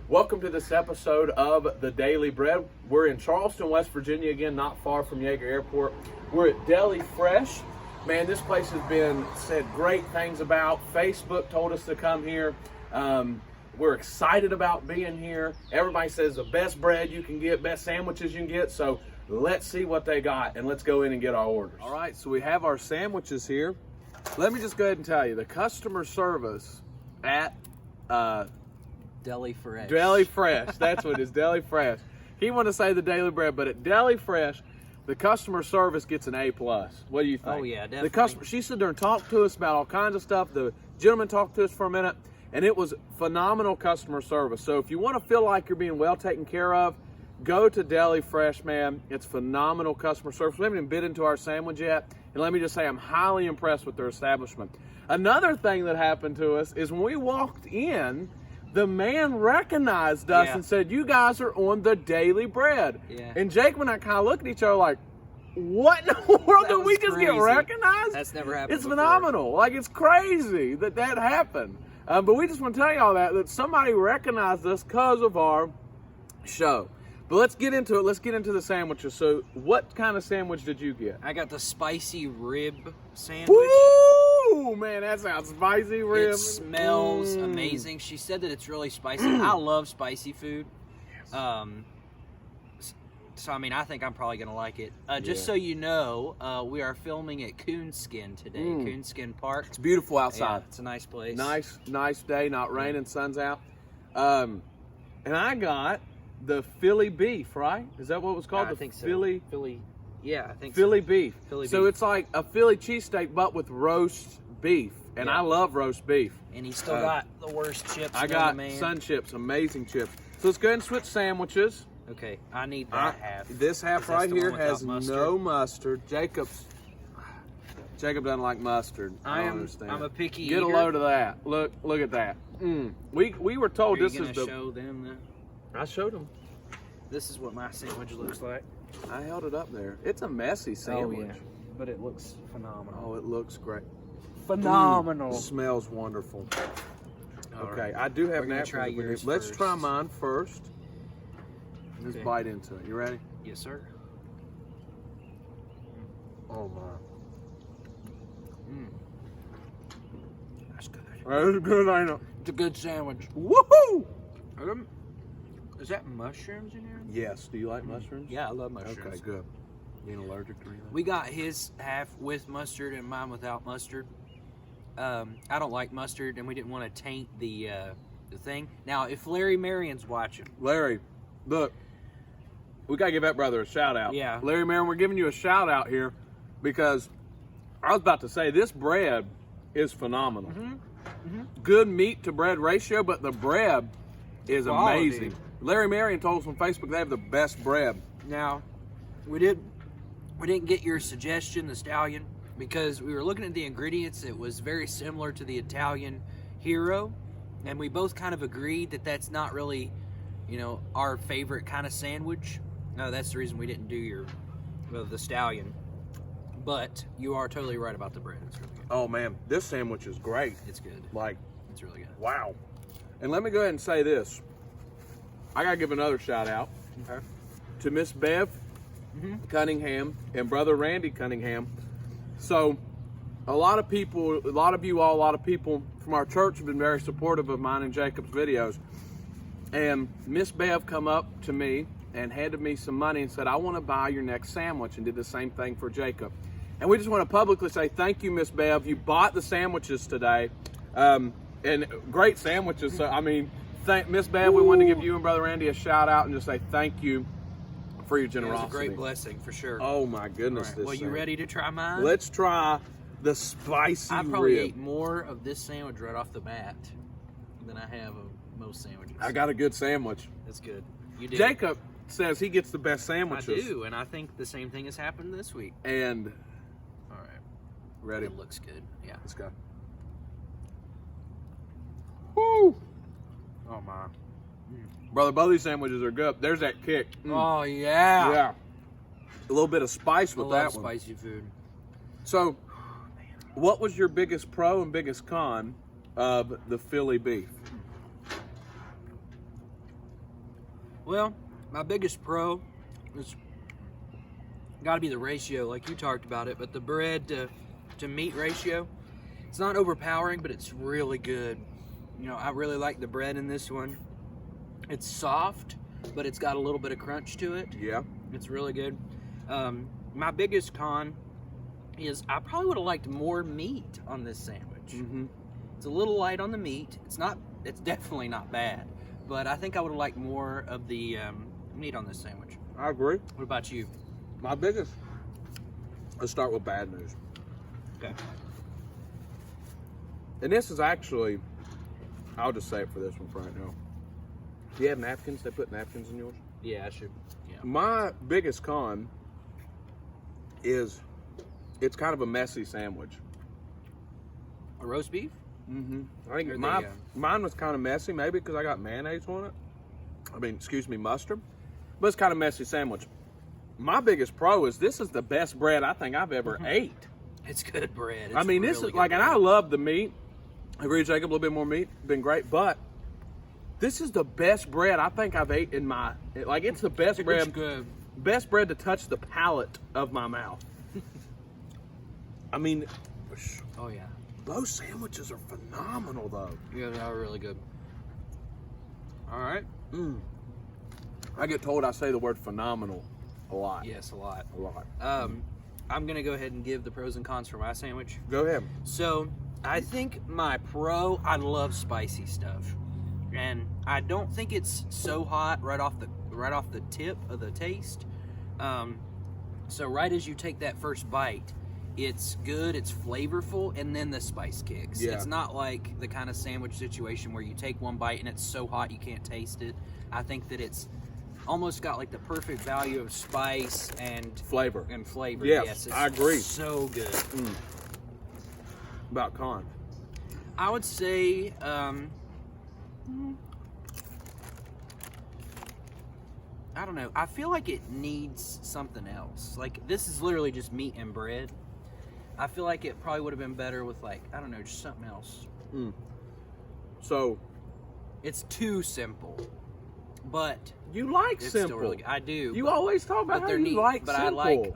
Welcome to this episode of The Daily Bread. We're in Charleston, West Virginia again, not far from Yeager Airport. We're at Deli Fresh. Man, this place has been said great things about. Facebook told us to come here. We're excited about being here. Everybody says the best bread you can get, best sandwiches you can get. So let's see what they got and let's go in and get our orders. All right, so we have our sandwiches here. Let me just go ahead and tell you, the customer service at Deli Fresh. Deli Fresh, that's what it is, Deli Fresh. He wanted to say the Daily Bread, but at Deli Fresh, the customer service gets an A+. What do you think? Oh yeah, definitely. The customer, she stood there and talked to us about all kinds of stuff. The gentleman talked to us for a minute, and it was phenomenal customer service. So if you want to feel like you're being well taken care of, go to Deli Fresh, man. It's phenomenal customer service. We haven't even bit into our sandwich yet, and let me just say I'm highly impressed with their establishment. Another thing that happened to us is when we walked in, the man recognized us and said, "You guys are on the Daily Bread." Yeah. And Jake and I kind of looked at each other like, what in the world did we just get recognized? That's never happened It's before. Phenomenal. Like, it's crazy that happened. But we just want to tell you all that somebody recognized us because of our show. But let's get into it. Let's get into the sandwiches. So what kind of sandwich did you get? I got the spicy rib sandwich. Woo! Man, that sounds spicy rib. It smells amazing. She said that it's really spicy. I love spicy food. So, I mean, I think I'm probably going to like it. Just so you know, we are filming at Coonskin today, Coonskin Park. It's beautiful outside. Yeah, it's a nice place. Nice day, not raining, sun's out. And I got the Philly beef, right? Is that what it was called? I the think so. Philly, yeah, I think Philly so. beef. Philly so beef. it's like a Philly cheesesteak, but with roast beef. And I love roast beef. And he still got the worst chips. I got Sun chips, amazing chips. So let's go ahead and switch sandwiches. Okay, I need that half. This half right here has no mustard. Jacob doesn't like mustard. I don't understand. I'm a picky Get eater. a load of that. Look at that. We were told this is the. Show them that? I showed them. This is what my sandwich looks like. I held it up there. It's a messy sandwich. Oh, yeah. But it looks phenomenal. Oh, it looks great. Phenomenal. Smells wonderful. All Okay, right. I do have We're gonna napkins. try yours Let's first. try mine first. Let's Okay. bite into it. You ready? Yes, sir. Oh my. That's good. That's good, ain't it? It's a good sandwich. Woohoo! Is that mushrooms in here? Yes. Do you like mushrooms? Yeah, I love mushrooms. Okay, good. You ain't allergic to anything? We got his half with mustard and mine without mustard. I don't like mustard, and we didn't want to taint the thing. Now, if Larry Marion's watching, Larry, look, we gotta give that brother a shout out. Yeah. Larry Marion, we're giving you a shout out here because I was about to say this bread is phenomenal. Good meat to bread ratio, but the bread is Quality. amazing. Larry Marion told us on Facebook they have the best bread. now we didn't get your suggestion, the Stallion, because we were looking at the ingredients. It was very similar to the Italian Hero, and we both kind of agreed that that's not really, our favorite kind of sandwich. No, that's the reason we didn't do the Stallion. But you are totally right about the bread. It's really good. Oh man, this sandwich is great. It's good. Like, It's really good. wow. And let me go ahead and say this. I gotta give another shout out Okay. to Miss Bev Cunningham and Brother Randy Cunningham. So a lot of people from our church have been very supportive of mine and Jacob's videos. And Miss Bev come up to me and handed me some money and said, "I want to buy your next sandwich," and did the same thing for Jacob. And we just want to publicly say thank you, Miss Bev. You bought the sandwiches today, and great sandwiches. So I mean, Miss Bev, we wanted to give you and Brother Randy a shout out and just say thank you for your It generosity. was a great blessing for sure. Oh my goodness! All right. This Well, you thing. ready to try mine? Let's try the spicy I probably rib. ate more of this sandwich right off the bat than I have of most sandwiches. I got a good sandwich. That's good. You did. Jacob says he gets the best I sandwiches. do, and I think the same thing has happened this week. And All right. ready? It looks good. Yeah. Let's go. Woo! Oh my. Brother, both these sandwiches are good. There's that kick. Oh yeah. Yeah. A little bit of spice I with love that one. spicy food. So, what was your biggest pro and biggest con of the Philly beef? Well, my biggest pro is got to be the ratio, like you talked about it, but the bread to meat ratio, it's not overpowering, but it's really good. You know, I really like the bread in this one. It's soft, but it's got a little bit of crunch to it. Yeah. It's really good. My biggest con is I probably would have liked more meat on this sandwich. Mm-hmm. It's a little light on the meat. It's definitely not bad, but I think I would have liked more of the meat on this sandwich. I agree. What about you? My biggest. Let's start with bad news. Okay. And this is actually, I'll just say it for this one for right now. Do you have napkins? They put napkins in yours? Yeah, I should. Yeah. My biggest con is it's kind of a messy sandwich. A roast beef? Mm-hmm. I think Or mine was kind of messy, maybe because I got mayonnaise on it. Mustard. But it's kind of messy sandwich. My biggest pro is this is the best bread I think I've ever ate. It's good bread. I mean, this is like, and I love the meat. I agree, Jacob, a little bit more meat, been great, but this is the best bread I think I've ate in my, like, it's the best bread. It's good. Best bread to touch the palate of my mouth. I mean, Oh, yeah. those sandwiches are phenomenal, though. Yeah, they are really good. All right. I get told I say the word phenomenal a lot. Yes, a lot. A lot. I'm going to go ahead and give the pros and cons for my sandwich. Go ahead. So, I think my pro, I love spicy stuff. And I don't think it's so hot right off the tip of the taste. So right as you take that first bite, it's good, it's flavorful, and then the spice kicks. Yeah. It's not like the kind of sandwich situation where you take one bite and it's so hot you can't taste it. I think that it's almost got like the perfect value of spice and Flavor. Yes, it's I agree. so good. About con. I would say I don't know. I feel like it needs something else. Like, this is literally just meat and bread. I feel like it probably would have been better with, like, I don't know, just something else. So, It's too simple. But you like it's simple. still really good. I do. You always talk about but how they're you neat. like But simple. I like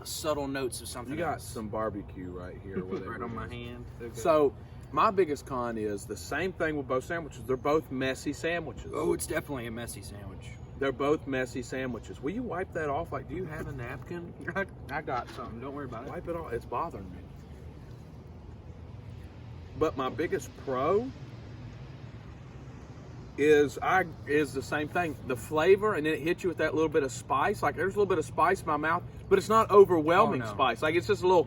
subtle notes of something You got else. some barbecue right here. Right on my hand. Okay. So, my biggest con is the same thing with both sandwiches. They're both messy sandwiches. Oh, it's definitely a messy sandwich. They're both messy sandwiches. Will you wipe that off? Like, do you have a napkin? I got something. Don't worry about it. Wipe it off. It's bothering me. But my biggest pro is the same thing. The flavor, and then it hits you with that little bit of spice. Like, there's a little bit of spice in my mouth, but it's not overwhelming spice. Like, it's just a little,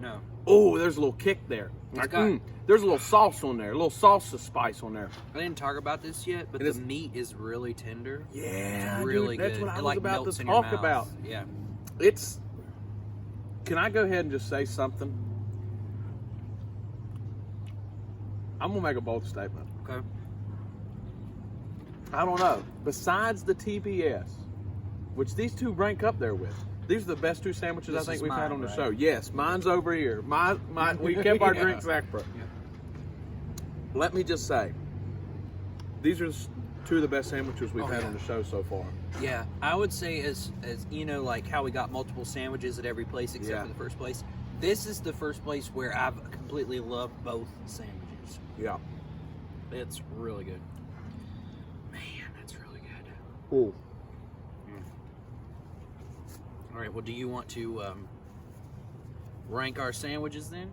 there's a little kick there. Like, there's a little sauce on there, a little salsa spice on there. I didn't talk about this yet, but the meat is really tender. Yeah, it's really dude, good. that's what I it was about melts to in your talk mouth. about. Yeah. Can I go ahead and just say something? I'm gonna make a bold statement. Okay. I don't know. Besides the TBS, which these two rank up there with, these are the best two sandwiches I think we've had on the show. Yes, mine's over here. We kept our drinks separate. Yeah. Let me just say, these are two of the best sandwiches we've had on the show so far. Yeah, I would say as you know, like how we got multiple sandwiches at every place except for the first place. This is the first place where I've completely loved both sandwiches. Yeah. It's really good. Man, that's really good. Cool. All right, well, do you want to rank our sandwiches then?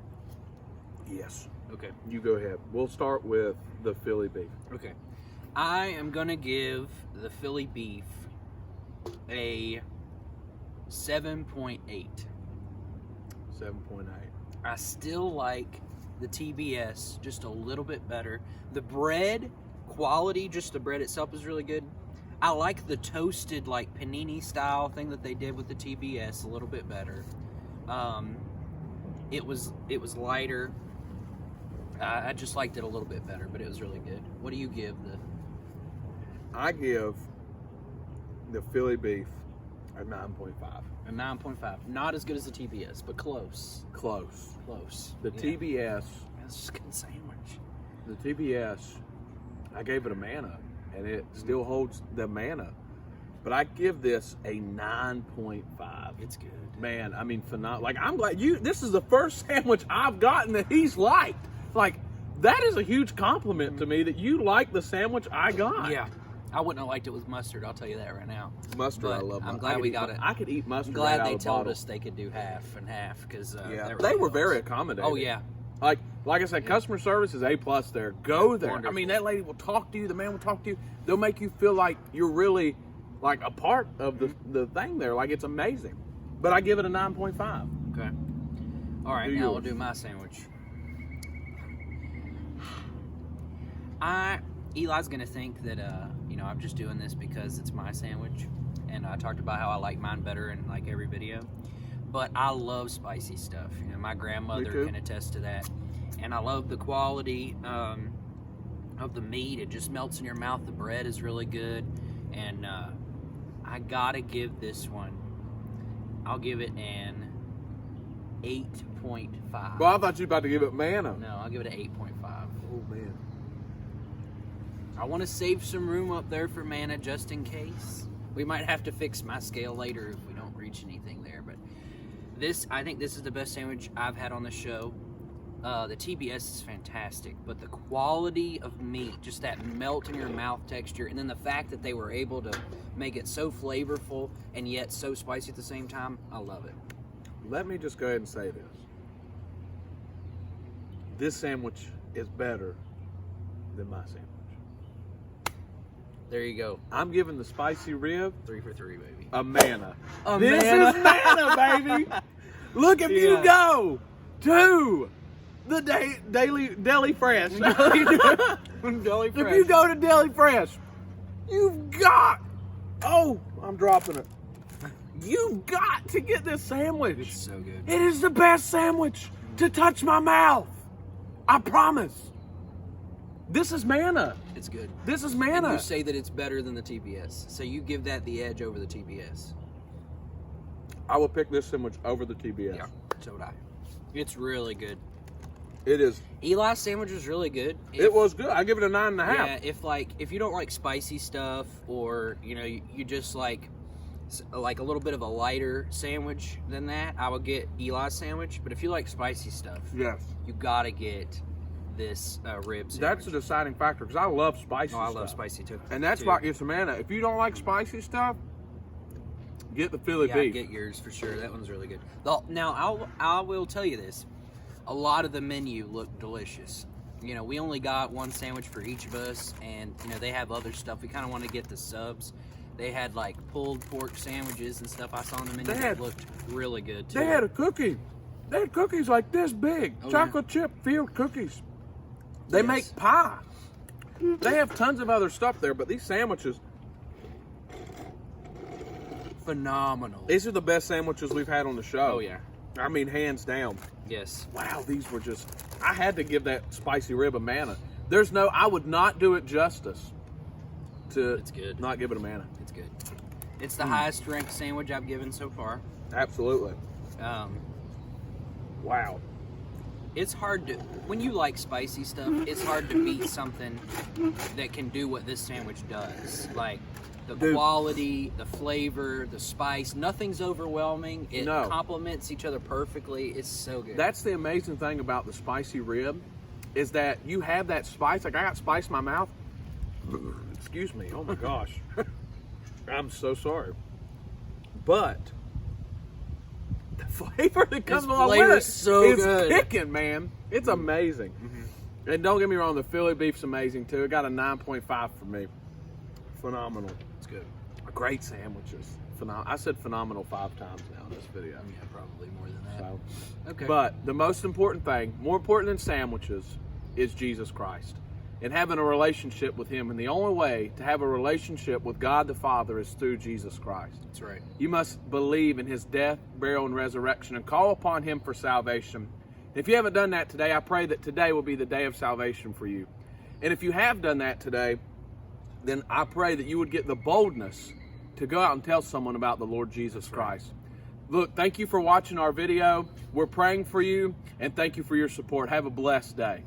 Yes. Okay. You go ahead. We'll start with the Philly beef. Okay. I am going to give the Philly beef a 7.8. 7.8. I still like the TBS just a little bit better. The bread quality, just the bread itself, is really good. I like the toasted, like, panini style thing that they did with the TBS a little bit better. It was lighter. I just liked it a little bit better, but it was really good. What do you give the? I give the Philly beef a 9.5. A 9.5. Not as good as the TBS, but close. Close. The Yeah. TBS. It's just a good sandwich. The TBS, I gave it a MANNA, and it still holds the MANNA. but I give this a 9.5. It's good. Man, I mean, phenomenal. Like, I'm glad this is the first sandwich I've gotten that he's liked. Like, that is a huge compliment to me that you like the sandwich I got. Yeah. I wouldn't have liked it with mustard, I'll tell you that right now. Mustard, But I love mustard. I'm glad we got it. I could eat mustard I'm glad right they out of the told bottle. us they could do half and half because Yeah, that they really were helps. very accommodating. Oh, yeah. Like I said, customer service is A+ there. Go there. Wonderful. I mean, that lady will talk to you. The man will talk to you. They'll make you feel like you're really like a part of the thing there. Like, it's amazing. But I give it a 9.5. Okay. All right, now we'll do my sandwich. Eli's gonna think that I'm just doing this because it's my sandwich, and I talked about how I like mine better in like every video. But I love spicy stuff. You know, my grandmother can attest to that, and I love the quality of the meat. It just melts in your mouth. The bread is really good, and I gotta give this one. I'll give it an 8.5. Well, I thought you were about to give it MANNA. No, I'll give it an 8.5. Oh, man. I want to save some room up there for MANNA just in case. We might have to fix my scale later if we don't reach anything there. But I think this is the best sandwich I've had on the show. The TBS is fantastic, but the quality of meat, just that melt in your mouth texture, and then the fact that they were able to make it so flavorful and yet so spicy at the same time, I love it. Let me just go ahead and say this. This sandwich is better than my sandwich. There you go. I'm giving the spicy rib 3 for 3, baby. a MANNA. This is MANNA, baby. Look, if you go to the Deli Fresh. Deli Fresh. If you go to Deli Fresh, you've got, I'm dropping it. You've got to get this sandwich. It's so good. It is the best sandwich to touch my mouth. I promise. This is MANNA. It's good. This is And MANNA. you say that it's better than the TBS. So you give that the edge over the TBS. I will pick this sandwich over the TBS. Yeah, so would I. It's really good. It is. Eli's sandwich was really good. It was good. I give it a 9.5. Yeah, if you don't like spicy stuff, or you just like a little bit of a lighter sandwich than that, I would get Eli's sandwich. But if you like spicy stuff, Yes. you gotta get this rib sandwich. That's a deciding factor because I love spicy I stuff. love spicy too. And that's why it's a MANNA. If you don't like spicy stuff, get the Philly Yeah, beef. get yours for sure. That one's really good. Now, I will tell you this. A lot of the menu looked delicious. We only got one sandwich for each of us, and, they have other stuff. We kind of want to get the subs. They had, like, pulled pork sandwiches and stuff I saw on the menu that looked really good, too. They had a cookie. They had cookies like this big. Oh, chocolate chip filled cookies. They make pie. They have tons of other stuff there, but these sandwiches, phenomenal. these are the best sandwiches we've had on the show. Oh, yeah. I mean, hands down. Yes. Wow, these were just, I had to give that spicy rib a MANNA. I would not do it justice to It's good. not give it a MANNA. It's good. It's the highest ranked sandwich I've given so far. Absolutely. Wow. It's hard to, when you like spicy stuff, it's hard to beat something that can do what this sandwich does. Like, the quality, the flavor, the spice, nothing's overwhelming. It complements each other perfectly. It's so good. That's the amazing thing about the spicy rib, is that you have that spice. Like, I got spice in my mouth. Excuse me. Oh my gosh. I'm so sorry. But the flavor that comes along with it is so good. It's kicking, man. It's amazing. Mm-hmm. And don't get me wrong, the Philly beef's amazing too. It got a 9.5 for me. Phenomenal. It's good. Great sandwiches. I said phenomenal 5 times now in this video. Yeah, probably more than that. So, Okay. but the most important thing, more important than sandwiches, is Jesus Christ. And having a relationship with Him. And the only way to have a relationship with God the Father is through Jesus Christ. That's right. You must believe in His death, burial, and resurrection and call upon Him for salvation. If you haven't done that today, I pray that today will be the day of salvation for you. And if you have done that today, then I pray that you would get the boldness to go out and tell someone about the Lord Jesus Christ. Look, thank you for watching our video. We're praying for you, and thank you for your support. Have a blessed day.